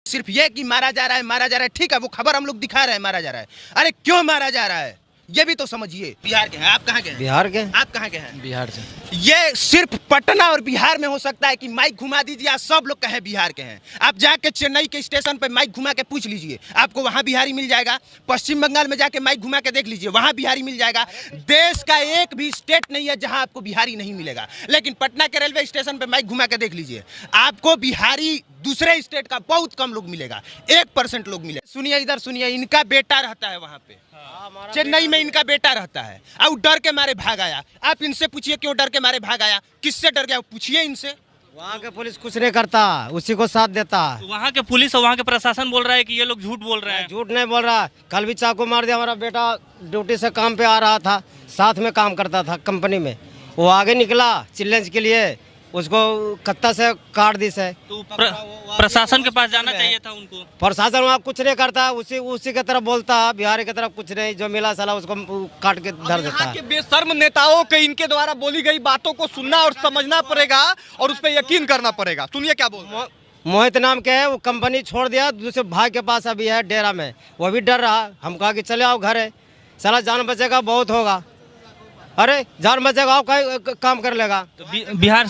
सिर्फ ये कि मारा जा रहा है, ठीक है, वो खबर हम लोग दिखा रहे हैं, मारा जा रहा है। अरे क्यों मारा जा रहा है ये भी तो समझिए। बिहार के हैं आप? कहाँ के हैं? बिहार के। आप कहाँ के हैं? बिहार से। ये सिर्फ पटना और बिहार में हो सकता है कि माइक घुमा दीजिए, आप सब लोग कहें बिहार के हैं। आप जाके चेन्नई के स्टेशन पे माइक घुमा के पूछ लीजिए, आपको वहां बिहारी मिल जाएगा। पश्चिम बंगाल में जाके माइक घुमा के देख लीजिए, वहां बिहारी मिल जाएगा। देश का एक भी स्टेट नहीं है जहां आपको बिहारी नहीं मिलेगा। लेकिन पटना के रेलवे स्टेशन पे माइक घुमा के देख लीजिए, आपको बिहारी दूसरे स्टेट का बहुत कम लोग मिलेगा, 1% लोग मिलेगा। सुनिए इधर सुनिए, इनका बेटा रहता है वहां पे, चेन्नई में इनका बेटा रहता है, और डर के मारे भाग आया। आप इनसे पूछिए क्यों डर के मारे भाग आया, किससे डर गया, पूछिए इनसे। वहाँ के पुलिस कुछ नहीं करता, उसी को साथ देता। वहाँ के पुलिस और वहाँ के प्रशासन बोल रहा है कि ये लोग झूठ बोल रहे हैं। झूठ नहीं बोल रहा, कल भी चाकू मार दिया। हमारा बेटा ड्यूटी से काम पे आ रहा था, साथ में काम करता था कंपनी में, वो आगे निकला चैलेंज के लिए, उसको कत्ता से काट दी से। तो प्रशासन के पास जाना चाहिए था उनको। प्रशासन वहाँ कुछ नहीं करता, उसी की तरफ बोलता, बिहार की तरफ कुछ नहीं, जो मिला साला उसको काट के धर देता है। के बेशर्म नेताओं के इनके द्वारा बोली गई बातों को सुनना और समझना पड़ेगा और उस पर यकीन करना पड़ेगा। सुनिए क्या बोल। मोहित नाम के है, वो कंपनी छोड़ दिया, दूसरे भाई के पास अभी है डेरा में, वो भी डर रहा। हम कहा कि चले आओ घर है, साला जान बचेगा बहुत होगा। अरे जान बचेगा आओ, काम कर लेगा। तो बिहार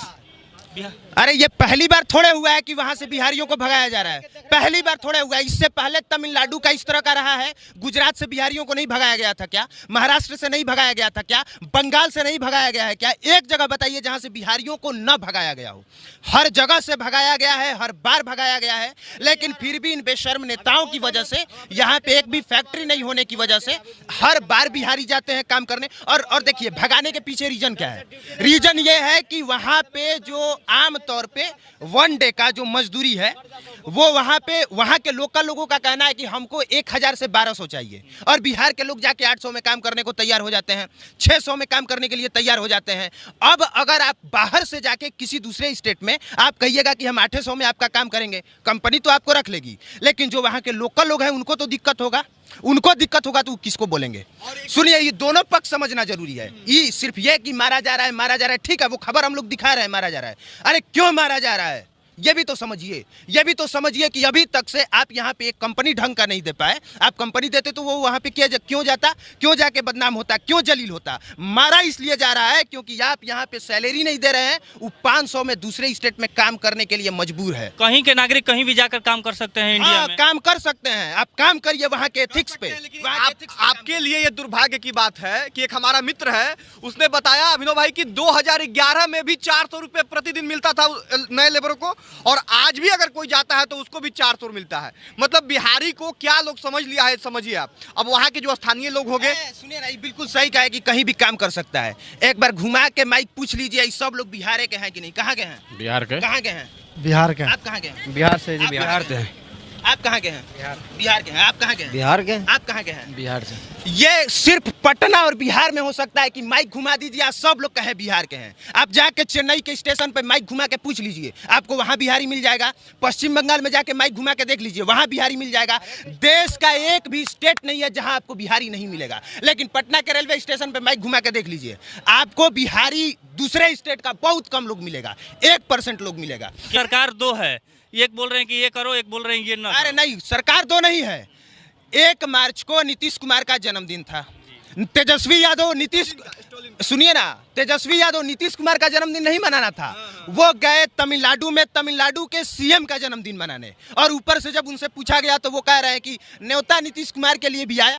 अरे ये पहली बार थोड़े हुआ है कि वहां से बिहारियों को भगाया जा रहा है, पहली बार थोड़े हुआ है। इससे पहले तमिलनाडु का इस तरह का रहा है। गुजरात से बिहारियों को नहीं भगाया गया था क्या? महाराष्ट्र से नहीं भगाया गया था क्या? बंगाल से नहीं भगाया गया है क्या? एक जगह बताइए जहां से बिहारियों को न भगाया गया हो। हर जगह से भगाया गया है, हर बार भगाया गया है। लेकिन फिर भी इन बेशर्म नेताओं की वजह से, यहाँ पे एक भी फैक्ट्री नहीं होने की वजह से हर बार बिहारी जाते हैं काम करने। और देखिए भगाने के पीछे रीजन क्या है? रीजन ये है कि वहां पे जो आम तौर पे 1 डे का जो मजदूरी है, वो वहां पे वहां के लोकल लोगों का कहना है कि हमको 1000 से 1200 चाहिए, और बिहार के लोग जाके 800 में काम करने को तैयार हो जाते हैं, 600 में काम करने के लिए तैयार हो जाते हैं। अब अगर आप बाहर से जाके किसी दूसरे स्टेट में आप कहिएगा कि हम 800 में आपका काम करेंगे, कंपनी तो आपको रख लेगी, लेकिन जो वहां के लोकल लोग हैं उनको तो दिक्कत होगा। उनको दिक्कत होगा तो किसको बोलेंगे? सुनिए, ये दोनों पक्ष समझना जरूरी है। ये सिर्फ ये कि मारा जा रहा है, ठीक है, वो खबर हम लोग दिखा रहे हैं, मारा जा रहा है। अरे क्यों मारा जा रहा है ये भी तो समझिए। ये भी तो समझिए कि अभी तक से आप यहाँ पे एक कंपनी ढंग का नहीं दे पाए। आप कंपनी देते तो वो वहाँ पे क्यों जाता, क्यों जाके बदनाम होता, क्यों जलील होता? मारा इसलिए जा रहा है क्योंकि आप यहाँ पे सैलरी नहीं दे रहे हैं। वो 500 में दूसरे स्टेट में काम करने के लिए मजबूर है। कहीं के नागरिक कहीं भी जाकर काम कर सकते हैं इंडिया में। काम कर सकते हैं, आप काम करिए वहाँ के एथिक्स पे। आपके लिए ये दुर्भाग्य की बात है कि एक हमारा मित्र है, उसने बताया अभिनव भाई की 2011 में भी 400 रुपए प्रतिदिन मिलता था नए लेबरों को, और आज भी अगर कोई जाता है तो उसको भी 400 मिलता है। मतलब बिहारी को क्या लोग समझ लिया है, समझिए आप। अब वहाँ के जो स्थानीय लोग होंगे, सुनिए ना, बिल्कुल सही कहा है कि कहीं भी काम कर सकता है। एक बार घुमा के माइक पूछ लीजिए, सब लोग बिहार के हैं कि नहीं? कहाँ के हैं? बिहार के। कहाँ के हैं? बिहार के। आप कहाँ के हैं? बिहार से जी। बिहार से। आप कहाँ के हैं? बिहार के हैं। आप कहाँ के हैं? बिहार के। आप कहाँ के हैं? बिहार से। ये सिर्फ पटना और बिहार में हो सकता है कि माइक घुमा दीजिए, आप सब लोग कहें बिहार के हैं। आप जाके चेन्नई के स्टेशन पे माइक घुमा के पूछ लीजिए, आपको वहां बिहारी मिल जाएगा। पश्चिम बंगाल में जाके माइक घुमा के देख लीजिए, वहां बिहारी मिल जाएगा। देश का एक भी स्टेट नहीं है जहां आपको बिहारी नहीं मिलेगा। लेकिन पटना के रेलवे स्टेशन पे माइक घुमा के देख लीजिए, आपको बिहारी दूसरे स्टेट का बहुत कम लोग मिलेगा, 1% लोग मिलेगा। सरकार दो है, एक बोल रहे हैं कि ये करो, एक बोल रहे हैं ये ना। अरे नहीं, सरकार दो नहीं है। 1 मार्च को नीतीश कुमार का जन्मदिन था। तेजस्वी यादव सुनिए ना, तेजस्वी यादव नीतीश कुमार का जन्मदिन नहीं मनाना था, वो गए तमिलनाडु में तमिलनाडु के सीएम का जन्मदिन मनाने, और ऊपर से जब उनसे पूछा गया तो वो कह रहे हैं कि न्योता नीतीश कुमार के लिए भी आया।